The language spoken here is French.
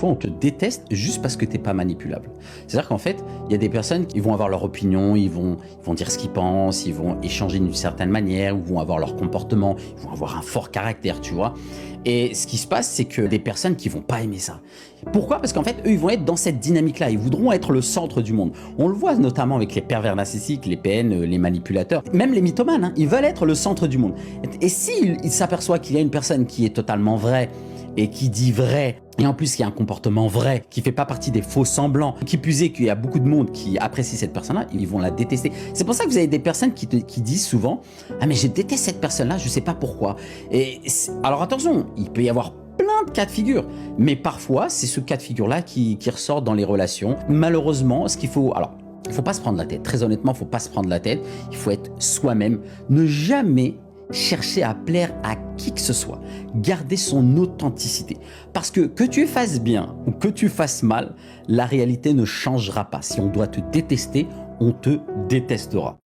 fois, on te déteste juste parce que tu n'es pas manipulable. C'est-à-dire qu'en fait, il y a des personnes qui vont avoir leur opinion, ils vont dire ce qu'ils pensent, ils vont échanger d'une certaine manière, ils vont avoir leur comportement, ils vont avoir un fort caractère, tu vois. Et ce qui se passe, c'est que des personnes qui vont pas aimer ça. Pourquoi? Parce qu'en fait, eux, ils vont être dans cette dynamique-là. Ils voudront être le centre du monde. On le voit notamment avec les pervers narcissiques, les PN, les manipulateurs, même les mythomanes. Hein, ils veulent être le centre du monde. Et s'ils s'aperçoivent qu'il y a une personne qui est totalement vraie et qui dit vrai, et en plus qui a un comportement vrai, qui fait pas partie des faux semblants, qui plus est qu'il y a beaucoup de monde qui apprécie cette personne-là, ils vont la détester. C'est pour ça que vous avez des personnes qui disent souvent « Ah mais je déteste cette personne-là, je sais pas pourquoi ». Alors attention, il peut y avoir plein de cas de figure, mais parfois c'est ce cas de figure-là qui ressort dans les relations. Malheureusement, ce qu'il faut... Alors, il faut pas se prendre la tête, très honnêtement, il faut pas se prendre la tête, il faut être soi-même, ne jamais chercher à plaire à qui que ce soit, garder son authenticité. Parce que tu fasses bien ou que tu fasses mal, la réalité ne changera pas. Si on doit te détester, on te détestera.